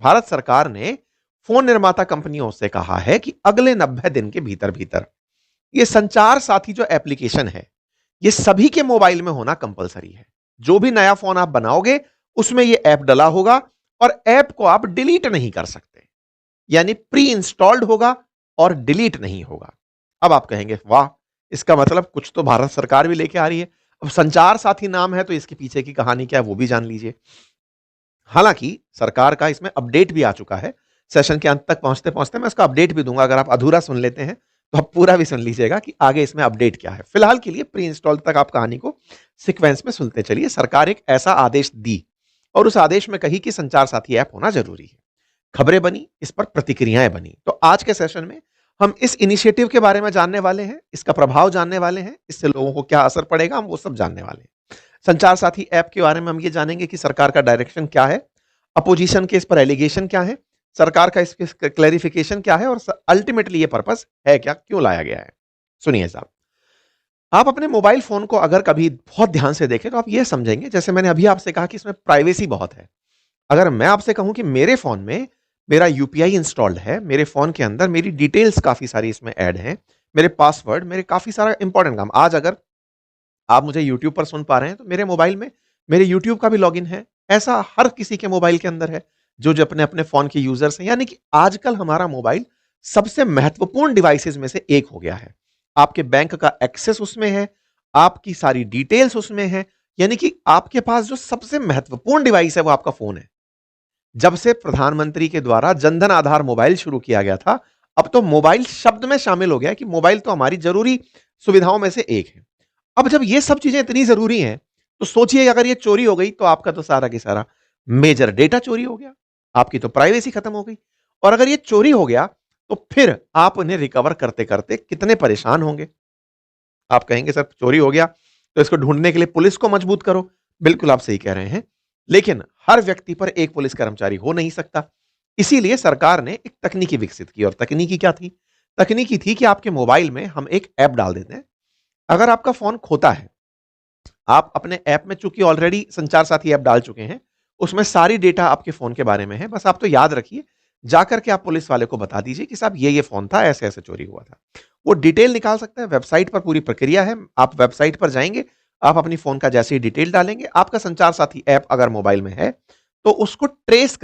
भारत सरकार ने फोन निर्माता कंपनियों से कहा है कि अगले 90 दिन के भीतर भीतर ये संचार साथी जो एप्लीकेशन है, ये सभी के मोबाइल में होना कंपलसरी है। जो भी नया फोन आप बनाओगे, उसमें ये ऐप डला होगा और ऐप को आप डिलीट नहीं कर सकते, यानी प्री इंस्टॉल्ड होगा और डिलीट नहीं होगा। अब आप कहेंगे, वाह, इसका मतलब कुछ तो भारत सरकार भी लेके आ रही है। अब संचार साथी नाम है तो इसके पीछे की कहानी क्या है वो भी जान लीजिए। हालांकि सरकार का इसमें अपडेट भी आ चुका है। सेशन के अंत तक पहुंचते पहुंचते मैं उसका अपडेट भी दूंगा। अगर आप अधूरा सुन लेते हैं तो आप पूरा भी सुन लीजिएगा कि आगे इसमें अपडेट क्या है। फिलहाल के लिए प्री इंस्टॉल तक आप कहानी को सीक्वेंस में सुनते चलिए। सरकार एक ऐसा आदेश दी और उस आदेश में कही कि संचार साथी ऐप होना जरूरी है। खबरें बनी, इस पर प्रतिक्रियाएं बनी। तो आज के सेशन में हम इस इनिशिएटिव के बारे में जानने वाले हैं, इसका प्रभाव जानने वाले हैं, इससे लोगों को क्या असर पड़ेगा, हम वो सब जानने वाले हैं। संचार साथी ऐप के बारे में हम ये जानेंगे कि सरकार का डायरेक्शन क्या है, अपोजिशन के इस पर एलिगेशन क्या है, सरकार का इस पे क्लैरिफिकेशन क्या है और अल्टीमेटली ये पर्पस है क्या, क्यों लाया गया है। सुनिए साहब, आप अपने मोबाइल फोन को अगर कभी बहुत ध्यान से देखें तो आप ये समझेंगे, जैसे मैंने अभी आपसे कहा कि इसमें प्राइवेसी बहुत है। अगर मैं आपसे कहूं कि मेरे फोन में मेरा यूपीआई इंस्टॉल्ड है, मेरे फोन के अंदर मेरी डिटेल्स काफी सारी इसमें ऐड हैं, मेरे पासवर्ड, मेरे काफी सारा इंपॉर्टेंट काम। आज अगर आप मुझे यूट्यूब पर सुन पा रहे हैं तो मेरे मोबाइल में मेरे यूट्यूब का भी लॉगिन है। ऐसा हर किसी के मोबाइल के अंदर है जो जो अपने अपने फोन के यूजर्स हैं। यानी कि आजकल हमारा मोबाइल सबसे महत्वपूर्ण डिवाइसेस में से एक हो गया है। आपके बैंक का एक्सेस उसमें है, आपकी सारी डिटेल्स उसमें है। यानी कि आपके पास जो सबसे महत्वपूर्ण डिवाइस है वो आपका फोन है। जब से प्रधानमंत्री के द्वारा जनधन आधार मोबाइल शुरू किया गया था, अब तो मोबाइल शब्द में शामिल हो गया है कि मोबाइल तो हमारी जरूरी सुविधाओं में से एक है। अब जब ये सब चीजें इतनी जरूरी हैं, तो सोचिए अगर ये चोरी हो गई तो आपका तो सारा की सारा मेजर डेटा चोरी हो गया, आपकी तो प्राइवेसी खत्म हो गई। और अगर ये चोरी हो गया तो फिर आप उन्हें रिकवर करते करते कितने परेशान होंगे। आप कहेंगे सर चोरी हो गया तो इसको ढूंढने के लिए पुलिस को मजबूत करो। बिल्कुल आप सही कह रहे हैं, लेकिन हर व्यक्ति पर एक पुलिस कर्मचारी हो नहीं सकता। इसीलिए सरकार ने एक तकनीकी विकसित की। और तकनीकी क्या थी? तकनीकी थी कि आपके मोबाइल में हम एक ऐप डाल देते हैं। अगर आपका फोन खोता है, आप अपने ऐप में चूंकि ऑलरेडी संचार साथी ऐप डाल चुके हैं, उसमें सारी डेटा आपके फोन के बारे में है। बस आप तो याद रखिए, जाकर के आप पुलिस वाले को बता दीजिए कि साहब ये फोन था, ऐसे ऐसे चोरी हुआ था। वो डिटेल निकाल सकता है। वेबसाइट पर पूरी प्रक्रिया है। आप वेबसाइट पर जाएंगे, आप अपनी फोन का जैसे ही डिटेल डालेंगे, आपका संचार साथी ऐप अगर मोबाइल में है तो उसको ट्रेस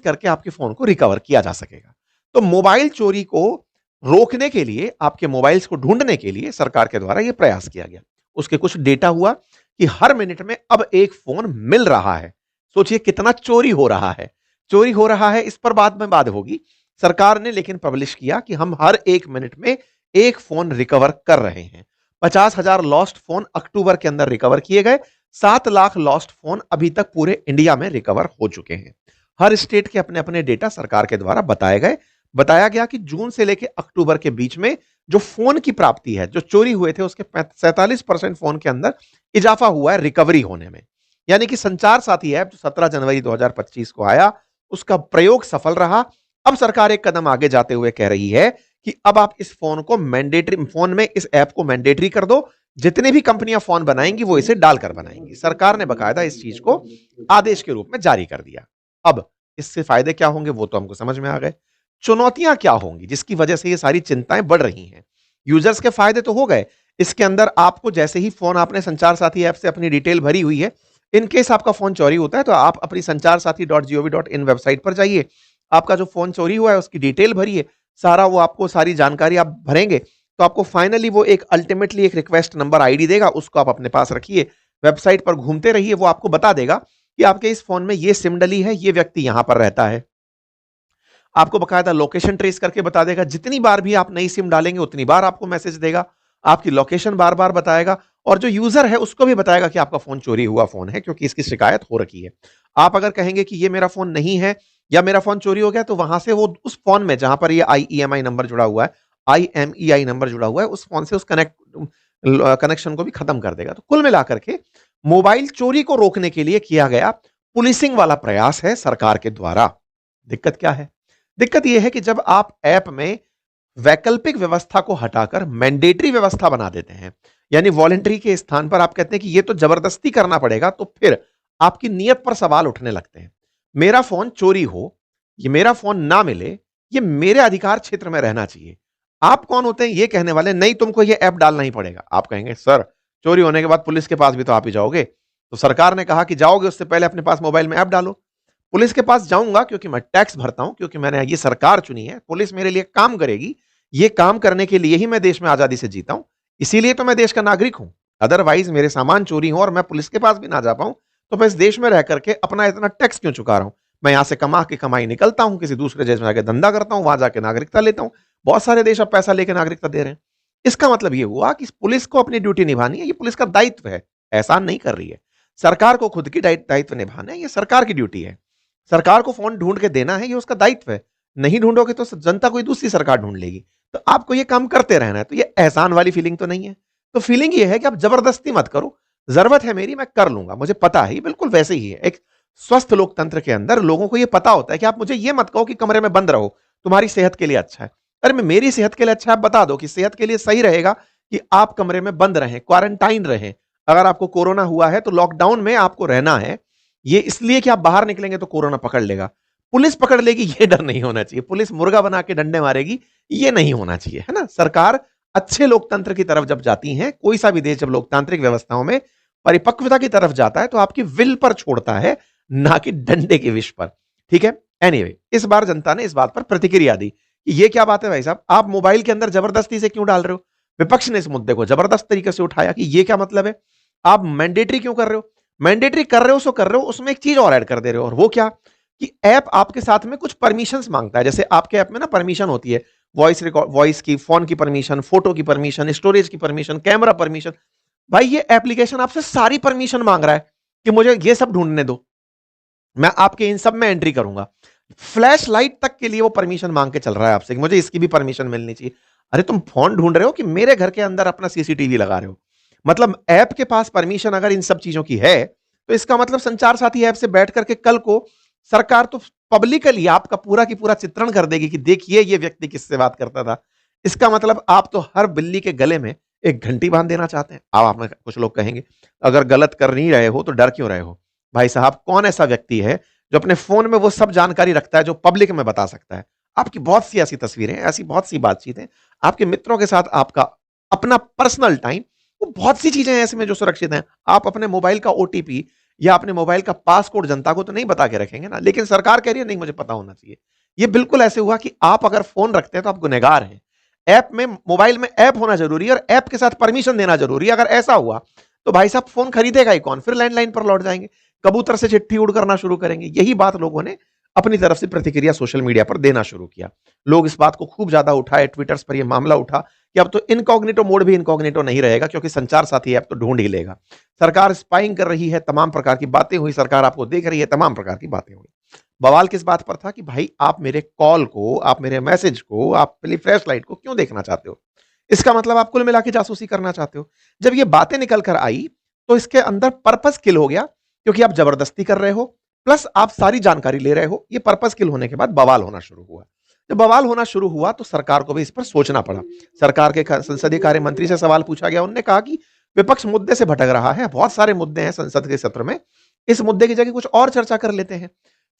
करके आपके फोन को रिकवर किया जा सकेगा। तो मोबाइल चोरी को रोकने के लिए, आपके मोबाइल्स को ढूंढने के लिए सरकार के द्वारा यह प्रयास किया गया। उसके कुछ डेटा हुआ कि हर मिनट में अब एक फोन मिल रहा है। सोचिए कितना चोरी हो रहा है। चोरी हो रहा है, इस पर बाद में बात होगी। सरकार ने लेकिन पब्लिश किया कि हम हर एक मिनट में एक फोन रिकवर कर रहे हैं। 50,000 लॉस्ट फोन अक्टूबर के अंदर रिकवर किए गए। 7 लाख लॉस्ट फोन अभी तक पूरे इंडिया में रिकवर हो चुके हैं। हर स्टेट के अपने अपने डेटा सरकार के द्वारा बताए गए। बताया गया कि जून से लेकर अक्टूबर के बीच में जो फोन की प्राप्ति है, जो चोरी हुए थे, उसके 47% फोन के अंदर इजाफा हुआ है रिकवरी होने में। यानी कि संचार साथी ऐप जो 17 जनवरी 2025 को आया, उसका प्रयोग सफल रहा। अब सरकार एक कदम आगे जाते हुए कह रही है कि अब आप इस फोन को मैंडेटरी, फोन में इस ऐप को मैंडेटरी कर दो। जितनी भी कंपनियां फोन बनाएंगी वो इसे डालकर बनाएंगी। सरकार ने बकायदा इस चीज को आदेश के रूप में जारी कर दिया। अब इससे फायदे क्या होंगे वो तो हमको समझ में आ गए। चुनौतियां क्या होंगी जिसकी वजह से ये सारी चिंताएं बढ़ रही हैं? यूजर्स के फायदे तो हो गए। इसके अंदर आपको जैसे ही फोन, आपने संचार साथी ऐप से अपनी डिटेल भरी हुई है, इन केस आपका फोन चोरी होता है तो आप अपनी संचार साथी .gov.in वेबसाइट पर जाइए, आपका जो फोन चोरी हुआ है उसकी डिटेल भरिए, सारा वो आपको सारी जानकारी आप भरेंगे तो आपको फाइनली वो एक अल्टीमेटली एक रिक्वेस्ट नंबर आईडी देगा। उसको आप अपने पास रखिए, वेबसाइट पर घूमते रहिए, वो आपको बता देगा कि आपके इस फोन में ये सिम डली है, ये व्यक्ति यहां पर रहता है। आपको बकायदा लोकेशन ट्रेस करके बता देगा। जितनी बार भी आप नई सिम डालेंगे उतनी बार आपको मैसेज देगा, आपकी लोकेशन बार बार बताएगा और जो यूजर है उसको भी बताएगा कि आपका फोन चोरी हुआ फोन है, क्योंकि इसकी शिकायत हो रखी है। आप अगर कहेंगे कि ये मेरा फोन नहीं है या मेरा फोन चोरी हो गया, तो वहां से वो उस फोन में जहां पर ये IEMI नंबर जुड़ा हुआ है, IMEI नंबर जुड़ा हुआ है, उस फोन से उस कनेक्शन को भी खत्म कर देगा। तो कुल मिलाकर के मोबाइल चोरी को रोकने के लिए किया गया पुलिसिंग वाला प्रयास है सरकार के द्वारा। दिक्कत क्या है? दिक्कत यह है कि जब आप ऐप में वैकल्पिक व्यवस्था को हटाकर मैंडेटरी व्यवस्था बना देते हैं, यानी वॉलंटरी के स्थान पर आप कहते हैं कि ये तो जबरदस्ती करना पड़ेगा, तो फिर आपकी नीयत पर सवाल उठने लगते हैं। मेरा फोन चोरी हो, ये मेरा फोन ना मिले, ये मेरे अधिकार क्षेत्र में रहना चाहिए। आप कौन होते हैं ये कहने वाले? नहीं, तुमको ये ऐप डालना ही पड़ेगा। आप कहेंगे सर, चोरी होने के बाद पुलिस के पास भी तो आप ही जाओगे। तो सरकार ने कहा कि जाओगे उससे पहले अपने पास मोबाइल में ऐप डालो। पुलिस के पास जाऊंगा क्योंकि मैं टैक्स भरता हूं, क्योंकि मैंने ये सरकार चुनी है, पुलिस मेरे लिए काम करेगी। ये काम करने के लिए ही मैं देश में आजादी से जीता हूं, इसीलिए तो मैं देश का नागरिक हूं। अदरवाइज मेरे सामान चोरी हो और मैं पुलिस के पास भी ना जा पाऊं, तो मैं इस देश में रह करके अपना इतना टैक्स क्यों चुका रहा हूं? मैं यहां से कमा के कमाई निकलता हूं, किसी दूसरे देश में जाकर धंधा करता हूं, वहां जाके नागरिकता लेता हूं। बहुत सारे देश अब पैसा लेकर नागरिकता दे रहे हैं। इसका मतलब ये हुआ कि पुलिस को अपनी ड्यूटी निभानी है, ये पुलिस का दायित्व है, एहसान नहीं कर रही है। सरकार को खुद की दायित्व निभाना है, ये सरकार की ड्यूटी है। सरकार को फोन ढूंढ के देना है, ये उसका दायित्व है। नहीं ढूंढोगे तो जनता कोई दूसरी सरकार ढूंढ लेगी। तो आपको ये काम करते रहना है। तो ये एहसान वाली फीलिंग तो नहीं है। तो फीलिंग ये है कि आप जबरदस्ती मत करो, जरूरत है मेरी, मैं कर लूंगा, मुझे पता है। ये बिल्कुल वैसे ही है। एक स्वस्थ लोकतंत्र के अंदर लोगों को ये पता होता है कि आप मुझे ये मत कहो कि कमरे में बंद रहो, तुम्हारी सेहत के लिए अच्छा है। अरे मैं मेरी सेहत के लिए अच्छा है, आप बता दो कि सेहत के लिए सही रहेगा कि आप कमरे में बंद रहें, क्वारंटाइन रहें। अगर आपको कोरोना हुआ है तो लॉकडाउन में आपको रहना है। ये इसलिए कि आप बाहर निकलेंगे तो कोरोना पकड़ लेगा, पुलिस पकड़ लेगी, ये डर नहीं होना चाहिए। पुलिस मुर्गा बना के डंडे मारेगी, ये नहीं होना चाहिए, है ना। सरकार अच्छे लोकतंत्र की तरफ जब जाती है, कोई सा भी देश जब लोकतांत्रिक व्यवस्थाओं में परिपक्वता की तरफ जाता है, तो आपकी विल पर छोड़ता है, ना कि डंडे के विष पर। ठीक है। एनीवे, इस बार जनता ने इस बात पर प्रतिक्रिया दी कि ये क्या बात है भाई साहब, आप मोबाइल के अंदर जबरदस्ती से क्यों डाल रहे हो। विपक्ष ने इस मुद्दे को जबरदस्त तरीके से उठाया कि ये क्या मतलब है, आप मैंडेटरी क्यों कर रहे हो। मैंडेटरी कर रहे हो सो कर रहे हो, उसमें एक चीज और ऐड कर दे रहे हो, और वो क्या कि ऐप आपके साथ में कुछ परमिशंस मांगता है। जैसे आपके ऐप में ना परमिशन होती है, वॉइस रिकॉर्ड, वॉइस की, फोन की परमिशन, फोटो की परमिशन, स्टोरेज की परमिशन, कैमरा परमिशन। भाई ये एप्लीकेशन आपसे सारी परमिशन मांग रहा है कि मुझे ये सब ढूंढने दो, मैं आपके इन सब में एंट्री करूंगा। फ्लैश लाइट तक के लिए वो परमिशन मांग के चल रहा है आपसे कि मुझे इसकी भी परमिशन मिलनी चाहिए। अरे तुम फोन ढूंढ रहे हो कि मेरे घर के अंदर अपना सीसीटीवी लगा रहे हो। मतलब ऐप के पास परमिशन अगर इन सब चीजों की है, तो इसका मतलब संचार साथी ऐप से बैठ करके कल को सरकार तो पब्लिकली आपका पूरा की पूरा चित्रण कर देगी कि देखिए ये व्यक्ति किससे बात करता था। इसका मतलब आप तो हर बिल्ली के गले में एक घंटी बांध देना चाहते हैं। अब आप में कुछ लोग कहेंगे, अगर गलत कर नहीं रहे हो तो डर क्यों रहे हो। भाई साहब, कौन ऐसा व्यक्ति है जो अपने फोन में वो सब जानकारी रखता है जो पब्लिक में बता सकता है। आपकी बहुत सी ऐसी तस्वीरें, ऐसी बहुत सी बातचीतें, आपके मित्रों के साथ आपका अपना पर्सनल टाइम, वो बहुत सी चीजें ऐसी में जो सुरक्षित हैं। आप अपने मोबाइल का ओटीपी या अपने मोबाइल का पासकोड जनता को तो नहीं बता के रखेंगे ना, लेकिन सरकार कह रही है नहीं मुझे पता होना चाहिए। ये बिल्कुल ऐसे हुआ कि आप अगर फोन रखते हैं तो आप गुनहगार हैं। ऐप में, मोबाइल में ऐप होना जरूरी है और ऐप के साथ परमिशन देना जरूरी है। अगर ऐसा हुआ तो भाई साहब फोन खरीदेगा ही कौन, फिर लैंडलाइन पर लौट जाएंगे, कबूतर से चिट्ठी उड़ करना शुरू करेंगे। यही बात लोगों ने अपनी तरफ से प्रतिक्रिया सोशल मीडिया पर देना शुरू किया। लोग इस बात को खूब ज्यादा उठाए, ट्विटर्स पर यह मामला उठा कि अब तो इनकॉग्निटो मोड भी इनकॉग्निटो नहीं रहेगा, क्योंकि संचार साथी ऐप तो ढूंढ ही लेगा। सरकार स्पाइंग कर रही है, तमाम प्रकार की बातें हुई, सरकार आपको देख रही है, तमाम प्रकार की बातें हुई। बवाल किस बात पर था कि भाई आप मेरे कॉल को, आप मेरे मैसेज को, आप मेरी फ्लैश लाइट को क्यों देखना चाहते हो। इसका मतलब आप कुल मिला के जासूसी करना चाहते हो। जब ये बातें निकल कर आई तो इसके अंदर पर्पस किल हो गया, क्योंकि आप जबरदस्ती कर रहे हो प्लस आप सारी जानकारी ले रहे हो। ये पर्पस किल होने के बाद बवाल होना शुरू हुआ। जब बवाल होना शुरू हुआ तो सरकार को भी इस पर सोचना पड़ा। सरकार के संसदीय कार्य मंत्री से सवाल पूछा गया, उन्होंने कहा कि विपक्ष मुद्दे से भटक रहा है, बहुत सारे मुद्दे हैं संसद के सत्र में, इस मुद्दे की जगह कुछ और चर्चा कर लेते हैं।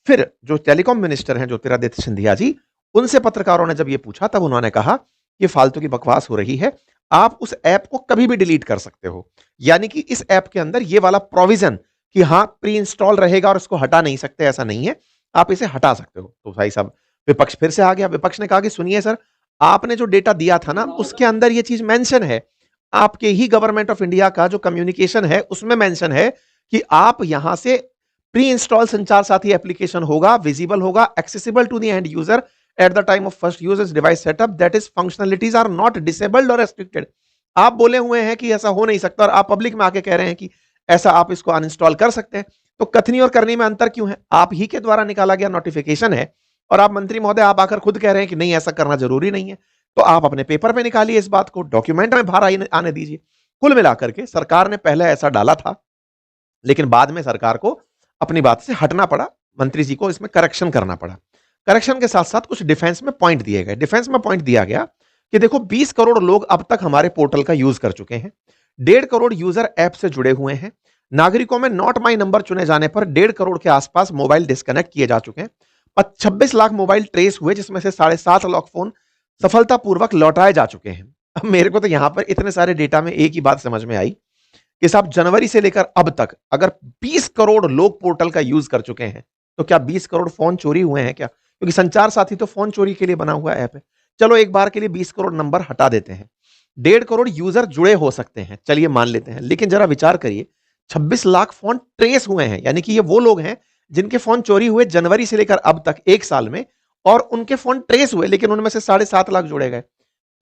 फिर जो टेलीकॉम मिनिस्टर हैं ज्योतिरादित्य सिंधिया जी, उनसे पत्रकारों ने जब ये पूछा तब उन्होंने कहा ये फालतू की बकवास हो रही है, आप उस ऐप को कभी भी डिलीट कर सकते हो। यानी कि इस ऐप के अंदर ये वाला प्रोविजन कि हाँ प्री इंस्टॉल रहेगा और इसको हटा नहीं सकते, ऐसा नहीं है, आप इसे हटा सकते हो। तो भाई साहब विपक्ष फिर से आ गया। विपक्ष ने कहा कि सुनिए सर, आपने जो डेटा दिया था ना उसके अंदर ये चीज मेंशन है, आपके ही गवर्नमेंट ऑफ इंडिया का जो कम्युनिकेशन है उसमें मेंशन है कि आप यहां से प्री इंस्टॉल संचार साथी एप्लीकेशन होगा, विजिबल होगा, accessible to the end user at the time of first user's device setup, that is functionalities are not disabled or restricted। आप बोले हुए हैं कि ऐसा हो नहीं सकता और आप पब्लिक में आके कह रहे हैं कि ऐसा आप इसको अनइंस्टॉल कर सकते हैं। तो कथनी और करनी में अंतर क्यों है। आप ही के द्वारा निकाला गया नोटिफिकेशन है और आप मंत्री महोदय आप आकर खुद कह रहे हैं कि नहीं ऐसा करना जरूरी नहीं है। तो आप अपने पेपर पे निकालिए, इस बात को डॉक्यूमेंट में बाहर आने दीजिए। कुल मिलाकर के सरकार ने पहले ऐसा डाला था, लेकिन बाद में सरकार को अपनी बात से हटना पड़ा, मंत्री जी को इसमें करेक्शन करना पड़ा। करेक्शन के साथ साथ कुछ डिफेंस में पॉइंट दिए गए। डिफेंस में पॉइंट दिया गया कि देखो 20 करोड़ लोग अब तक हमारे पोर्टल का यूज कर चुके हैं, 1.5 करोड़ यूजर ऐप से जुड़े हुए हैं, नागरिकों में नॉट माई नंबर चुने जाने पर 1.5 करोड़ के आसपास मोबाइल डिस्कनेक्ट किए जा चुके हैं। 26 लाख मोबाइल ट्रेस हुए, जिसमें से 7.5 लाख फोन सफलतापूर्वक लौटाए जा चुके हैं। अब मेरे को तो यहां पर इतने सारे डेटा में एक ही बात समझ में आई कि साहब जनवरी से लेकर अब तक अगर 20 करोड़ लोग पोर्टल का यूज कर चुके हैं, तो क्या 20 करोड़ फोन चोरी हुए हैं क्या? क्योंकि संचार साथी तो फोन चोरी के लिए बना हुआ ऐप है। चलो एक बार के लिए 20 करोड़ नंबर हटा देते हैं, 1.5 करोड़ यूजर जुड़े हो सकते हैं, चलिए मान लेते हैं, लेकिन जरा विचार करिए 26 लाख फोन ट्रेस हुए हैं, यानी कि ये वो लोग हैं जिनके फोन चोरी हुए जनवरी से लेकर अब तक 1 साल में, और उनके फोन ट्रेस हुए, लेकिन उनमें से 7.5 लाख जुड़े गए।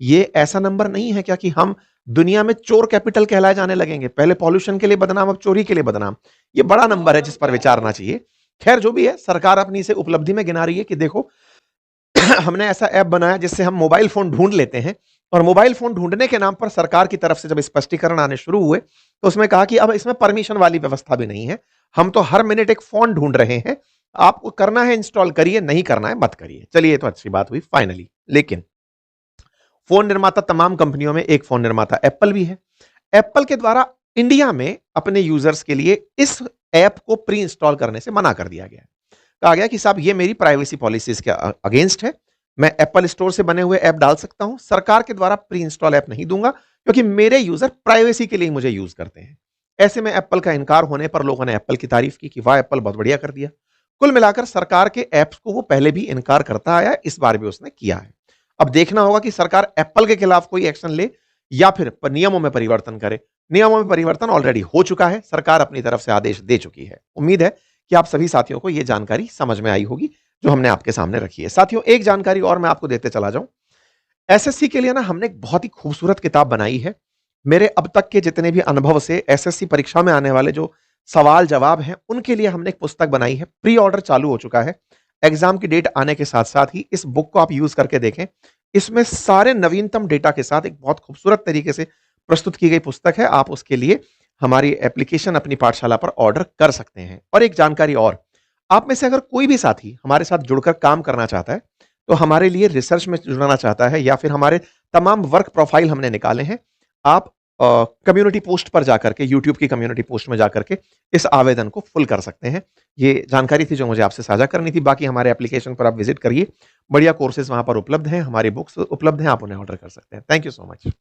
ये ऐसा नंबर नहीं है क्या कि हम दुनिया में चोर कैपिटल कहलाए जाने लगेंगे? पहले पॉल्यूशन के लिए बदनाम, अब चोरी के लिए बदनाम। ये बड़ा नंबर है जिस पर विचारना चाहिए। खैर जो भी है, सरकार अपनी इसे उपलब्धि में गिना रही है कि देखो हमने ऐसा ऐप बनाया जिससे हम मोबाइल फोन ढूंढ लेते हैं, और मोबाइल फोन ढूंढने के नाम पर सरकार की तरफ से जब स्पष्टीकरण आने शुरू हुए तो उसमें कहा कि अब इसमें परमिशन वाली व्यवस्था भी नहीं है, हम तो हर मिनट एक फोन ढूंढ रहे हैं, आपको करना है इंस्टॉल करिए, नहीं करना है मत करिए। चलिए ये तो अच्छी बात हुई फाइनली। लेकिन फोन निर्माता, तमाम कंपनियों में एक फोन निर्माता एप्पल भी है। एप्पल के द्वारा इंडिया में अपने यूजर्स के लिए इस ऐप को प्री इंस्टॉल करने से मना कर दिया गया है। कहा गया कि साहब ये मेरी प्राइवेसी पॉलिसीज के अगेंस्ट है, मैं एप्पल स्टोर से बने हुए ऐप डाल सकता हूं, सरकार के द्वारा प्री इंस्टॉल ऐप नहीं दूंगा, क्योंकि मेरे यूजर प्राइवेसी के लिए मुझे यूज करते हैं। ऐसे में एप्पल का इनकार होने पर लोगों ने एप्पल की तारीफ की कि वाह एप्पल बहुत बढ़िया कर दिया। कुल मिलाकर सरकार के ऐप्स को वो पहले भी इनकार करता आया, इस बार भी उसने किया है। अब देखना होगा कि सरकार एप्पल के खिलाफ कोई एक्शन ले या फिर नियमों में परिवर्तन करे। नियमों में परिवर्तन ऑलरेडी हो चुका है, सरकार अपनी तरफ से आदेश दे चुकी है। उम्मीद है कि आप सभी साथियों को यह जानकारी समझ में आई होगी जो हमने आपके सामने रखी है। साथियों एक जानकारी और मैं आपको देते चला जाऊं, एसएससी के लिए ना हमने एक बहुत ही खूबसूरत किताब बनाई है। मेरे अब तक के जितने भी अनुभव से एसएससी परीक्षा में आने वाले जो सवाल जवाब हैं उनके लिए हमने एक पुस्तक बनाई है। प्री ऑर्डर चालू हो चुका है, एग्जाम की डेट आने के साथ साथ ही इस बुक को आप यूज करके देखें। इसमें सारे नवीनतम डेटा के साथ एक बहुत खूबसूरत तरीके से प्रस्तुत की गई पुस्तक है। आप उसके लिए हमारी एप्लीकेशन अपनी पाठशाला पर ऑर्डर कर सकते हैं। और एक जानकारी और, आप में से अगर कोई भी साथी हमारे साथ जुड़कर काम करना चाहता है, तो हमारे लिए रिसर्च में जुड़ना चाहता है, या फिर हमारे तमाम वर्क प्रोफाइल हमने निकाले हैं, आप कम्युनिटी पोस्ट पर जाकर के, यूट्यूब की कम्युनिटी पोस्ट में जाकर के इस आवेदन को फुल कर सकते हैं। ये जानकारी थी जो मुझे आपसे साझा करनी थी। बाकी हमारे एप्लीकेशन पर आप विजिट करिए, बढ़िया कोर्सेज वहां पर उपलब्ध हैं, हमारी बुक्स उपलब्ध हैं, आप उन्हें ऑर्डर कर सकते हैं। Thank you so much.